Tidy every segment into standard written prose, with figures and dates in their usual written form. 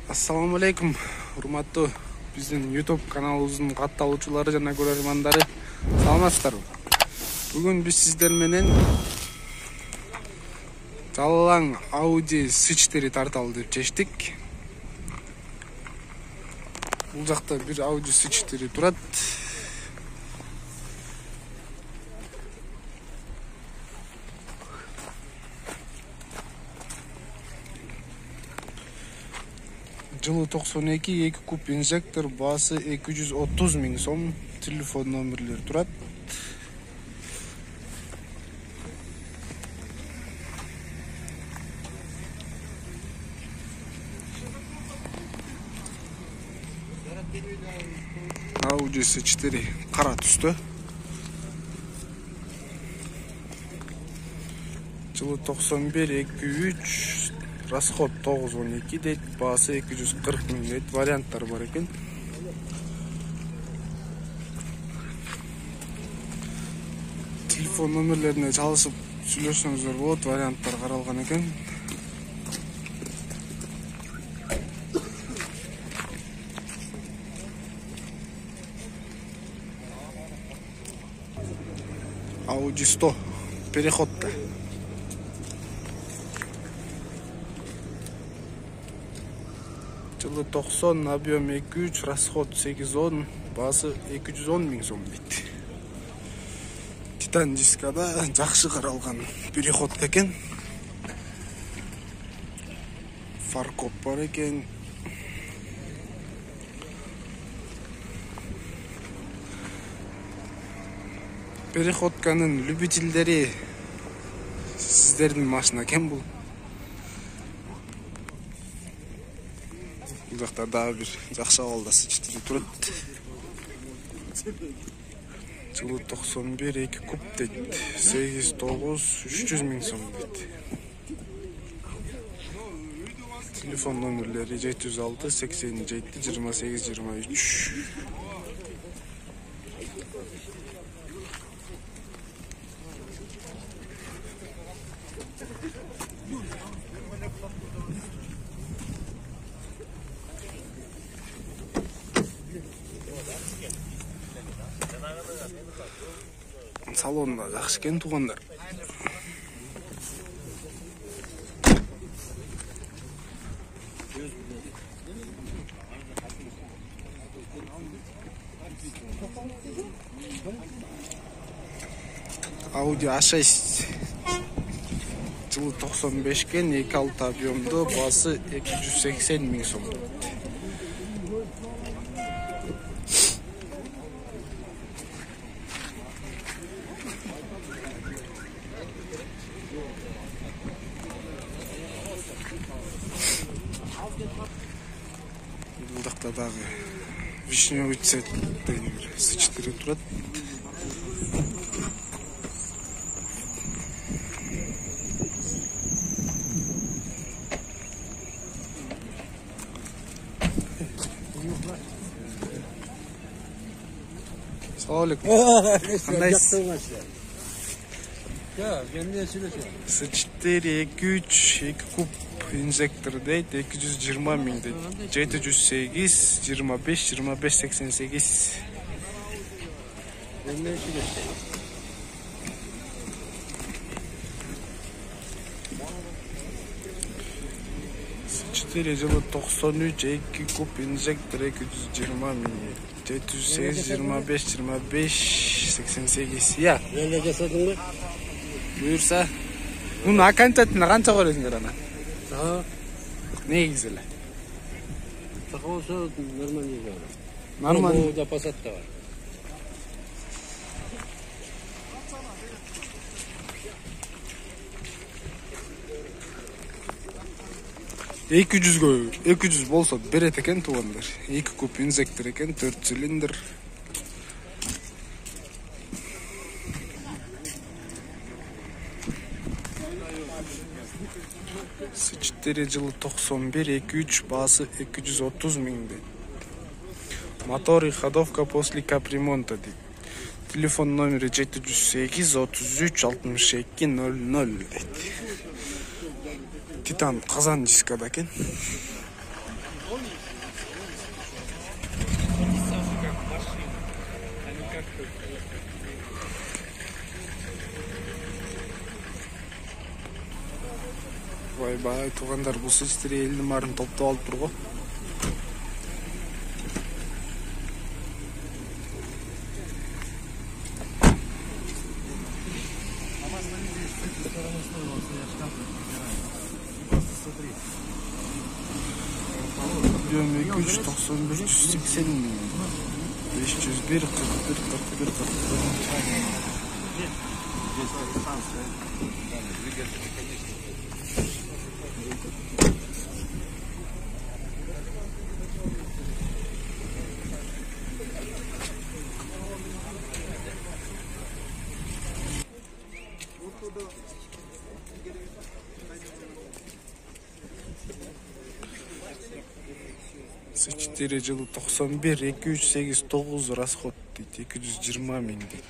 Assalamu alaikum, урматтуу биздин YouTube каналыбыздын катталуучулары жана көрөрмандары. Саламатсыздарбы? Бүгүн биз сиздер менен жалалаң Audi S4 тарталы деп чечтик. Бул жакта бир Audi S4 турат. Жылы 92, 2 куб инжектор, баасы 230 миң сом, телефон номерлер турат. Audi S4 кара түстө. Жылы 91, 2.3, расход 9.12 дейт, баасы 240 миң дейт, варианттар бар экен. Телефон номерлерине чалышып сүйлөшсөңүздөр болот, варианттар каралган экен. Audi 100 переходта. Жылы 90, объем 2.3, расход 8.10, баасы 210 миң сом дейт. Титан дискада жакшы каралган переход экен. Фаркоп бар экен. Переходканын любительдери сиздердин машина экен бул. Бул жакта дагы бир жакшы абалда S4 турат. Жылы 91, 2 куб дейт, 8.9, 300 миң сом дейт. Телефон номерлери 706 87 28 23. Салонда жакшы экен туугандар. Audi A6 жылы 95 кен, 2.6 объемдо, баасы 280 миң сом. Бул жакта дагы вишневый цветтеги бир S4 турат. Салам алейкум. Кандайсыз? S4 2.3, 2 куб инжектор дейт, 220 миң дейт, 708, 25, 25, 88. S4 жылы 93, 2 куб инжектор, 220 миң, 708, 25, 25, 88. Я. Эле жасадың ба? Буюрса. Муну окончательно канча көрөсүңөр ана? Негизи эле. Така болсо нормально. Нормально. Да пасатта бар. Эки жүз болсо берет экен туугандар. 2 куб инжектор экен, 4 цилиндр. S4 жылы 91, 2.3, баасы 230 миң дейт. Мотор и ходовка после капремонта дейт. Телефон номери 708 33 62 00 дейт. Титан казан дискада экен. Vay туғандар, бұл сіздер елдің барын топтап алып тұр ғой. Объем 291 180 501 41 41 4 жылы 91 208 9 расход дейді, 220 мың дейді.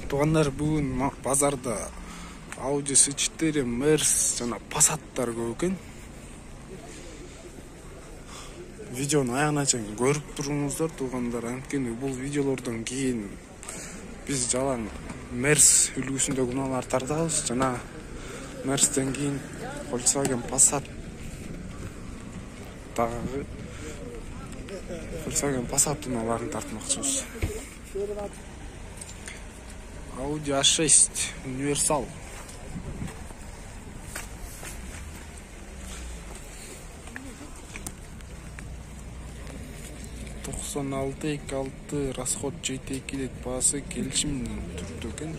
Туғандар, бүгін базарда Audi S4, Merz жана Passаттар көп екен. Видеоны аяғына чейин көріп тұрыңыздар, туғандар. Анткени бұл видеолордан кейін біз жалаң Merz үлгісіндегі унаалар тартабыз, жана Merzтен кейін Volkswagen Passat дагы Volkswagen Passat унааларын тартмакчыбыз. Audi A6 универсал. Son 6 расход 7 лет басы келишимдин түрдө экен.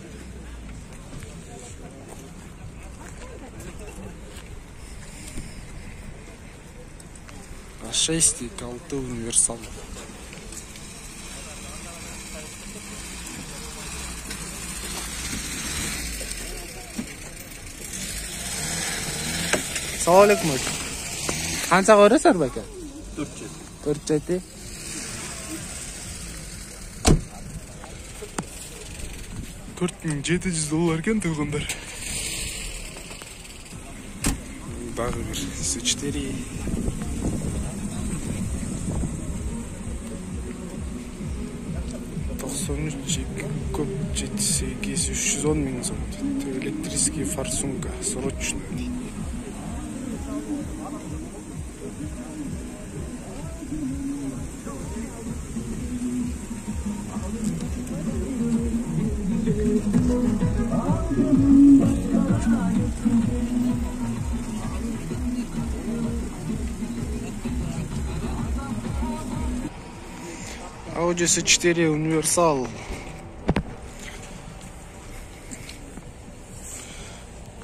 A6 6 универсал. Assalamu alaikum. Qancha ko'rasizlar baka? 4 $4700 екен туғандар. Дағы бір S4. Көп 7-8 310 мың сом дейді. Электрический форсунка срочно дейді. Audi S4 универсал.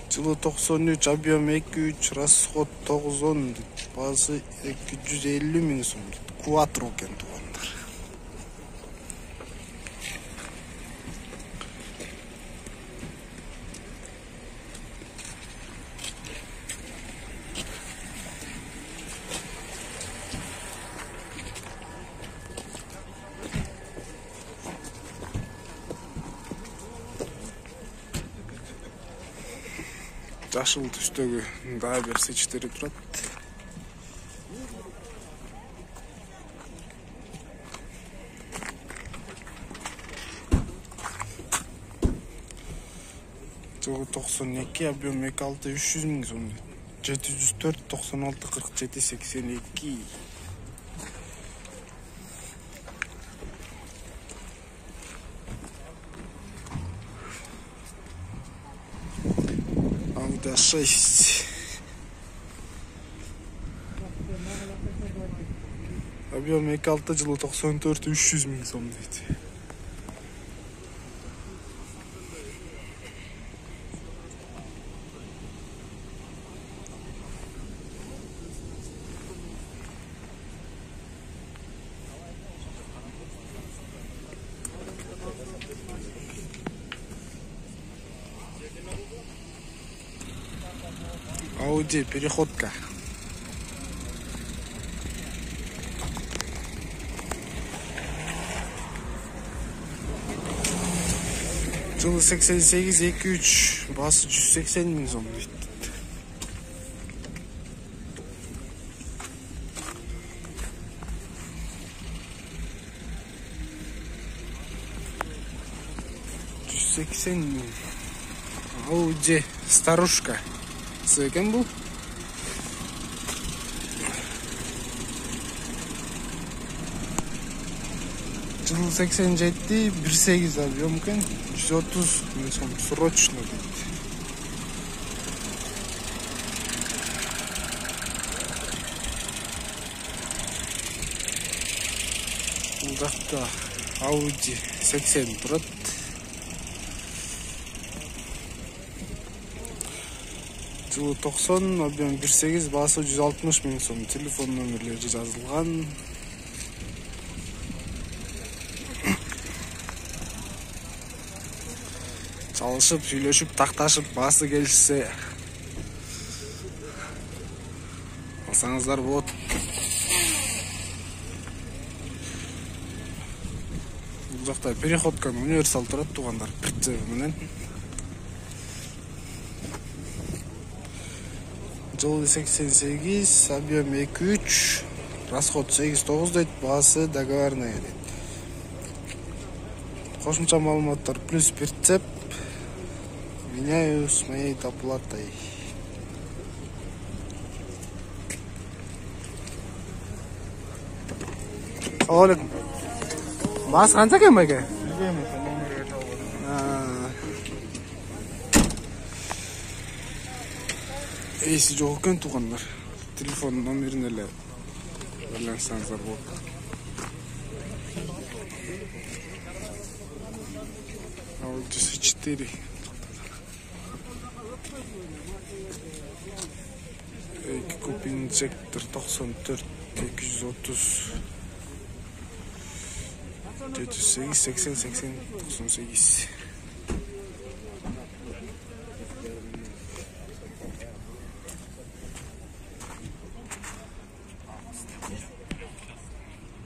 Жылы 93, объем 2.3, расход 910, базы 250 мың сом. Quattro екен туғандар. Жашыл түстөгү дагы бир S4 турат. Жылы 92, объем 2.6 300 мың сом. 704 96 47 82. Audi A6. Объем 2.6 жылы 94 300 мың сом дейді. Audi переходка. Жылы 88-23, басы 180 миң сом дейт. Audi старушка. Екен бұл. Жылы 87, 1.8 объем екен, 130 миң сом срочно дейді. Бұл жақта Audi 80 тұрады. Жылы 90, объем 1.8, басы 160 миң сом. Телефон номерлері жазылған. Çalışıp, süйлөшүп, такташып, басы келишсе алсаңыздар болот. Бул жакта переходкан универсал турат тугандар, прицеп менен. Жылы 88, объем 2.3, расход 8.9 дейт, басы договорная дейт. Кошумча маалыматтар плюс прицеп. Меняю с моей оплатой. Олег, бас қанша екен байке? Есі жоқ екен туғандар. Телефон номерін әлі байланысаңыздар болды. Audi 4. Купи инжектор 94 230 408 80 80 98.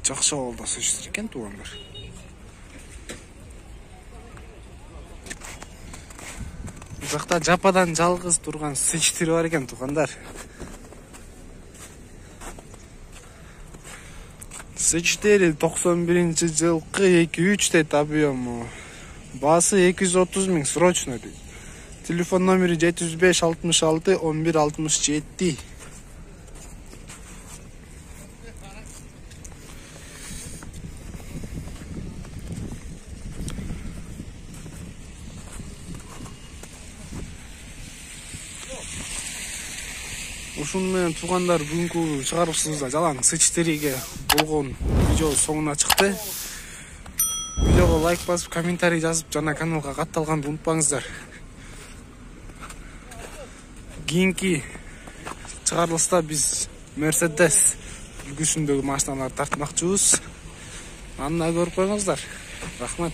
Жақсы ауылда сыштыр екен туғандар. Жақта жападан жалғыз тұрған сыштыр бар екен туғандар. S4 91 жылқы 2.3 дейт объему. Басы 230 миң срочно дейт. Телефон номері 705 66 11 67. Ушунмен тугандар бүгүнкү чыгарышыбызда жалаң S4ге болгон видео соңуна чыкты. Видеого лайк басып, комментарий жазып, жана каналга катталганды унутпаңыздар. Кийинки чыгарылышта биз Mercedes үлгүсүндөгү машиналарды тартмакчыбыз. Аны көрүп коюңуздар. Рахмат.